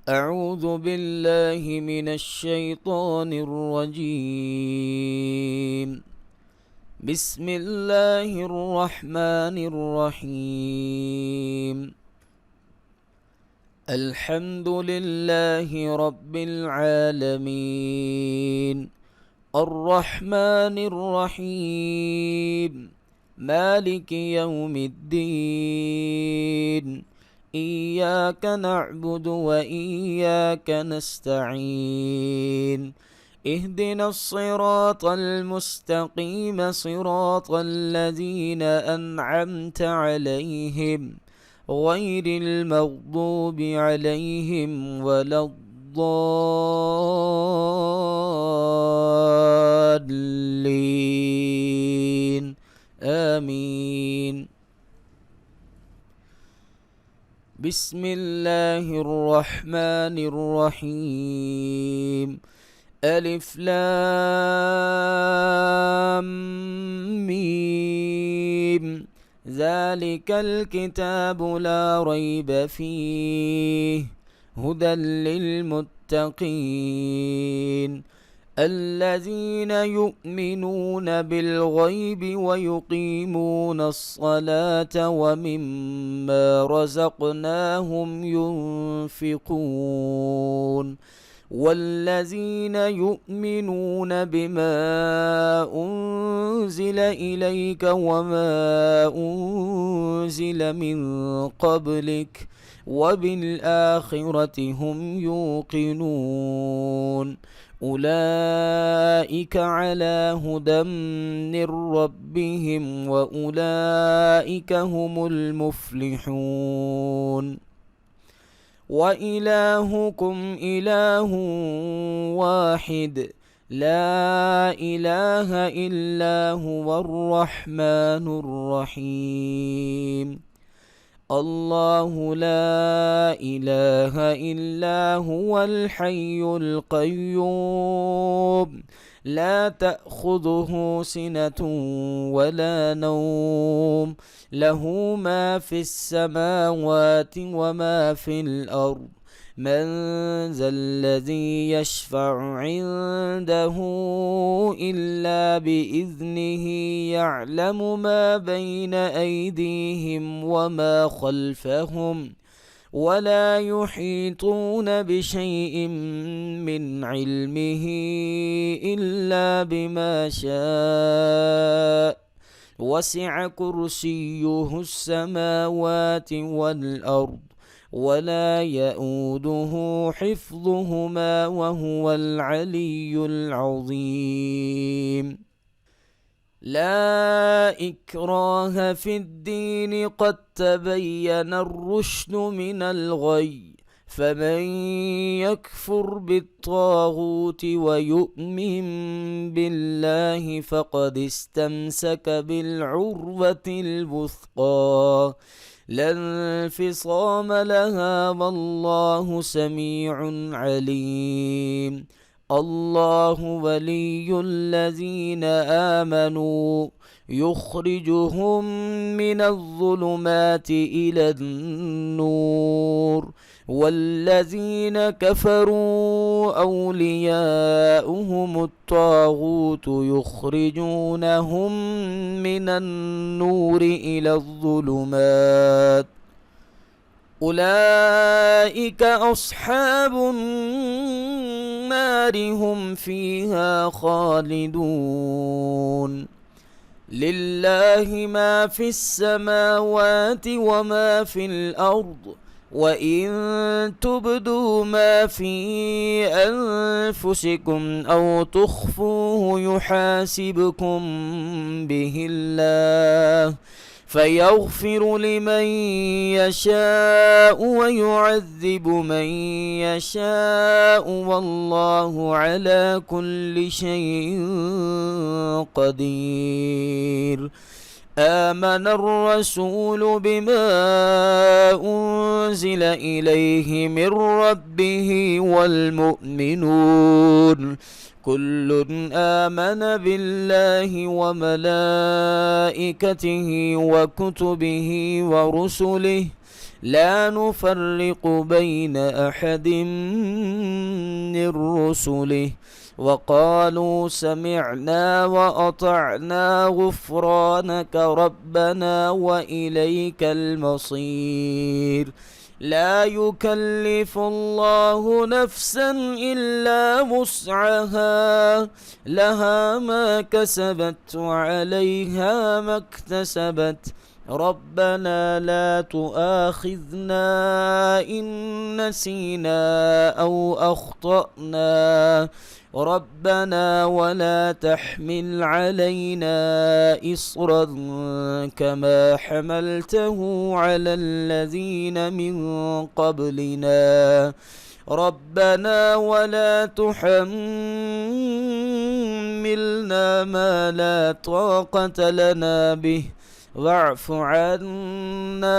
أعوذ بالله من الشيطان الرجيم. بسم الله الرحمن الرحيم. الحمد لله رب العالمين، الرحمن الرحيم، مالك يوم الدين، إياك نعبد وإياك نستعين، اهدنا الصراط المستقيم، صراط الذين أنعمت عليهم غير المغضوب عليهم ولا الضالين، آمين. بسم الله الرحمن الرحيم. ألف لام ميم، ذلك الكتاب لا ريب فيه، هدى للمتقين الذين يؤمنون بالغيب ويقيمون الصلاة ومما رزقناهم ينفقون والذين يؤمنون بما أنزل إليك وما أنزل من قبلك وبالآخرة هم يوقنون أولئك على هدى من ربهم وأولئك هم المفلحون. وإلهكم إله واحد لا إله إلا هو الرحمن الرحيم. الله لا إله إلا هو الحي القيوم، لا تأخذه سنة ولا نوم، له ما في السماوات وما في الأرض. من ذا الذي يشفع عنده إلا بإذنه، يعلم ما بين أيديهم وما خلفهم ولا يحيطون بشيء من علمه إلا بما شاء، وسع كرسيه السماوات والأرض ولا يؤوده حفظهما وهو العلي العظيم. لا إكراه في الدين، قد تبين الرشد من الغي، فمن يكفر بالطاغوت ويؤمن بالله فقد استمسك بالعروة الوثقى، لا انفصام لها والله سميع عليم. الله ولي الذين آمنوا يخرجهم من الظلمات إلى النور، والذين كفروا أولياؤهم الطاغوت يخرجونهم من النور إلى الظلمات، أولئك أصحاب النار هم فيها خالدون. لله ما في السماوات وما في الأرض، وإن تبدوا ما في أنفسكم أو تخفوه يحاسبكم به الله، فيغفر لمن يشاء ويعذب من يشاء، والله على كل شيء قدير. آمن الرسول بما أنزل إليه من ربه والمؤمنون كل آمن بالله وملائكته وكتبه ورسله لا نفرق بين أحد من رسله وقالوا سمعنا وأطعنا غفرانك ربنا وإليك المصير. لا يكلف الله نفسا إلا وسعها، لها ما كسبت وعليها ما اكتسبت. ربنا لا تؤاخذنا إن نسينا أو أخطأنا، ربنا ولا تحمل علينا إصرا كما حملته على الذين من قبلنا، ربنا ولا تحملنا ما لا طاقة لنا به، واعف عنا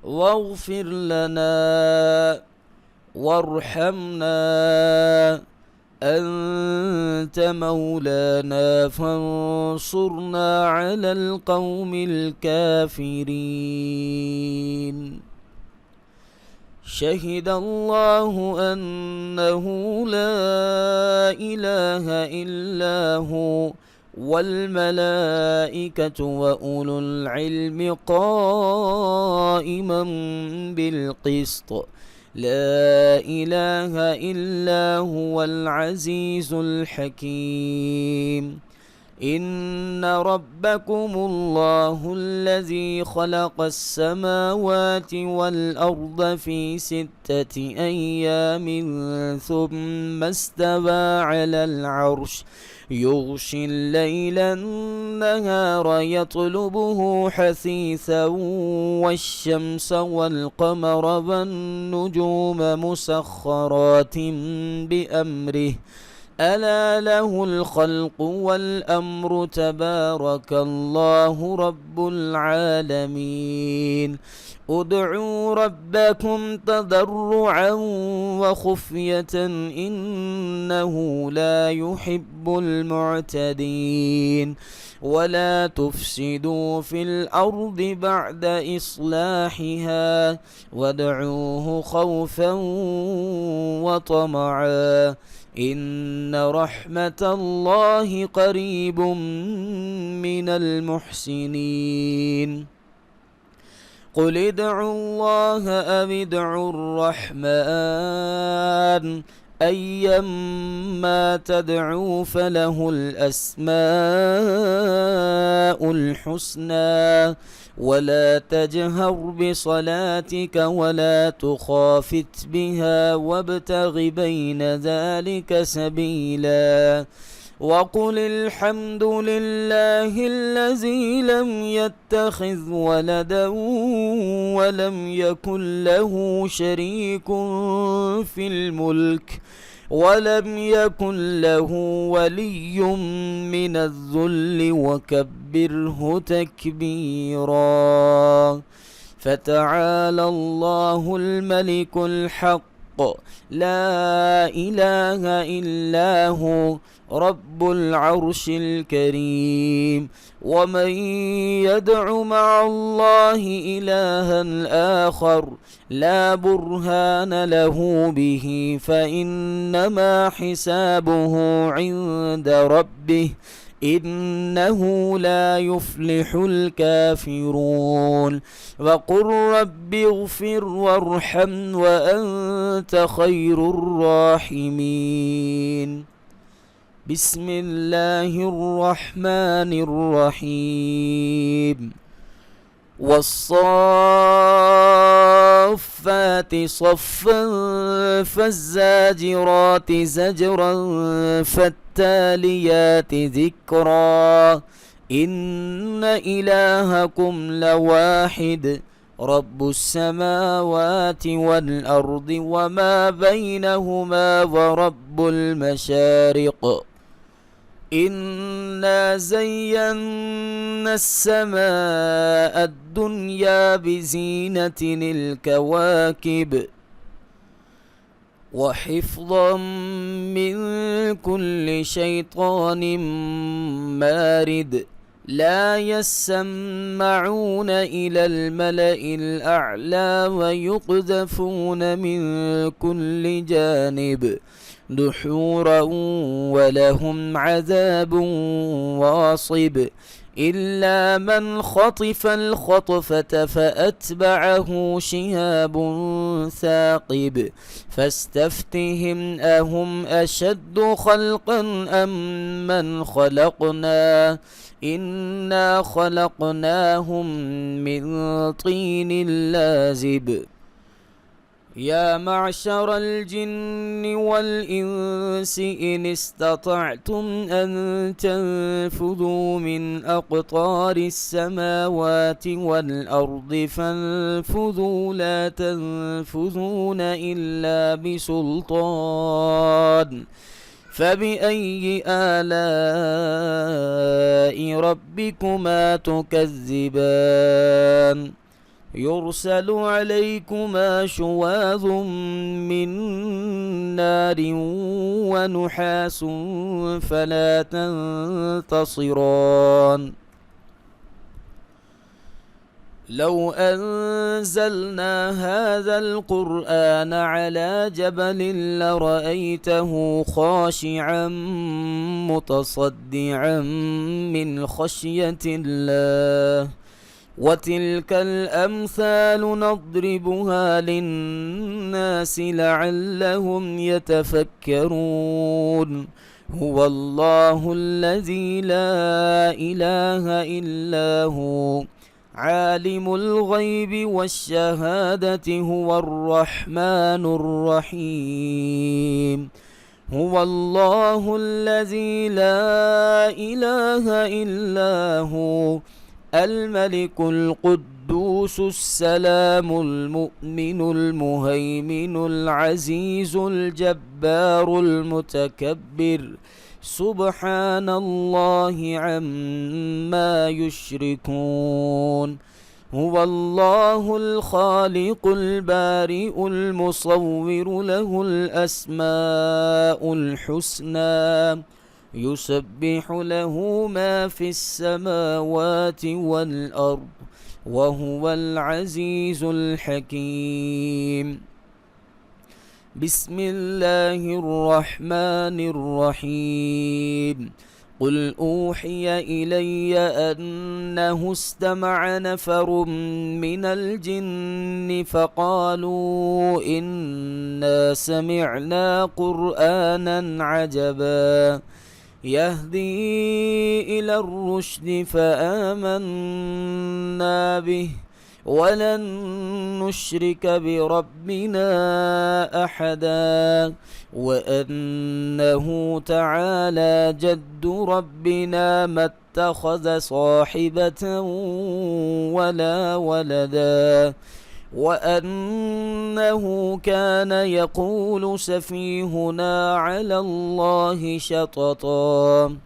واغفر لنا وارحمنا، أنت مولانا فانصرنا على القوم الكافرين. شهد الله أنه لا إله إلا هو والملائكة وأولو العلم قائما بالقسط، لا إله إلا هو العزيز الحكيم. إن ربكم الله الذي خلق السماوات والأرض في 6 أيام ثم استوى على العرش، يغشي الليل النهار يطلبه حثيثا والشمس والقمر والنجوم مسخرات بأمره، ألا له الخلق والأمر، تبارك الله رب العالمين. ادعوا ربكم تضرعا وخفية إنه لا يحب المعتدين. ولا تفسدوا في الأرض بعد إصلاحها وادعوه خوفا وطمعا إن رحمة الله قريب من المحسنين. قل ادعوا الله أو ادعوا الرحمن أيما تدعوا فله الأسماء الحسنى، ولا تجهر بصلاتك ولا تخافت بها وابتغ بين ذلك سبيلا، وقل الحمد لله الذي لم يتخذ ولدا ولم يكن له شريك في الملك ولم يكن له ولي من الذل وكبره تكبيرا. فتعالى الله الملك الحق لا إله إلا هو رب العرش الكريم. ومن يدع مع الله إلها آخر لا برهان له به فإنما حسابه عند ربه إنه لا يفلح الكافرون. وقل رب اغفر وارحم وأنت خير الراحمين. بسم الله الرحمن الرحيم. والصافات صفا فالزاجرات زجرا فالتاليات ذكرا إن إلهكم لواحد رب السماوات والأرض وما بينهما ورب المشارق. إنا زينا السماء الدنيا بزينة الكواكب وحفظا من كل شيطان مارد لا يسمعون إلى الملأ الأعلى ويقذفون من كل جانب دحورا ولهم عذاب واصب إلا من خطف الخطفة فأتبعه شهاب ثاقب فاستفتهم أهم أشد خلقا أم من خلقنا إنا خلقناهم من طين لازب يا معشر الجن والإنس إن استطعتم أن تنفذوا من أقطار السماوات والأرض فانفذوا لا تنفذون إلا بسلطان فبأي آلاء ربكما تكذبان يرسل عليكما شواظ من نار ونحاس فلا تنتصران لو أنزلنا هذا القرآن على جبل لرأيته خاشعا متصدعا من خشية الله وتلك الأمثال نضربها للناس لعلهم يتفكرون هو الله الذي لا إله إلا هو عالم الغيب والشهادة هو الرحمن الرحيم هو الله الذي لا إله إلا هو الملك القدوس السلام المؤمن المهيمن العزيز الجبار المتكبر سبحان الله عما يشركون هو الله الخالق البارئ المصور له الأسماء الحسنى يسبح له ما في السماوات والأرض وهو العزيز الحكيم بسم الله الرحمن الرحيم قل أوحي إلي أنه استمع نفر من الجن فقالوا إنا سمعنا قرآنا عجبا يهدي إلى الرشد فآمنا به ولن نشرك بربنا أحدا وأنه تعالى جد ربنا ما اتخذ صاحبة ولا ولدا وأنه كان يقول سفيهنا على الله شططا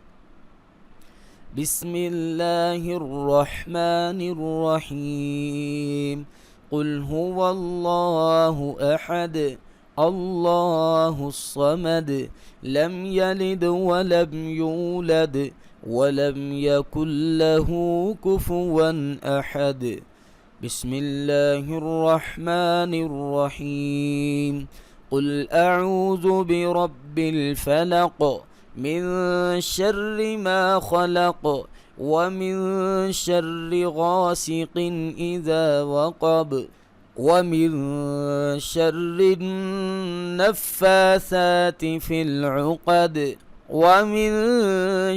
بسم الله الرحمن الرحيم قل هو الله أحد الله الصمد لم يلد ولم يولد ولم يكن له كفوا أحد بسم الله الرحمن الرحيم قل أعوذ برب الفلق من شر ما خلق ومن شر غاسق إذا وقب ومن شر النفاثات في العقد ومن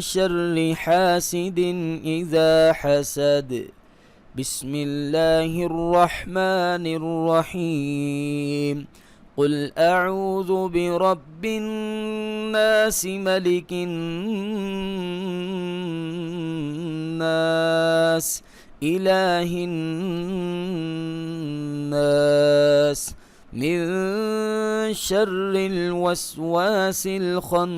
شر حاسد إذا حسد بسم الله الرحمن الرحيم قل أعوذ برب الناس ملك الناس إله الناس من شر الوسواس الخناس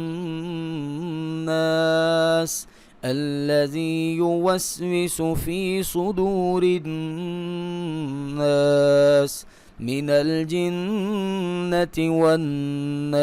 الذي يوسوس في صدور الناس من الجنة والناس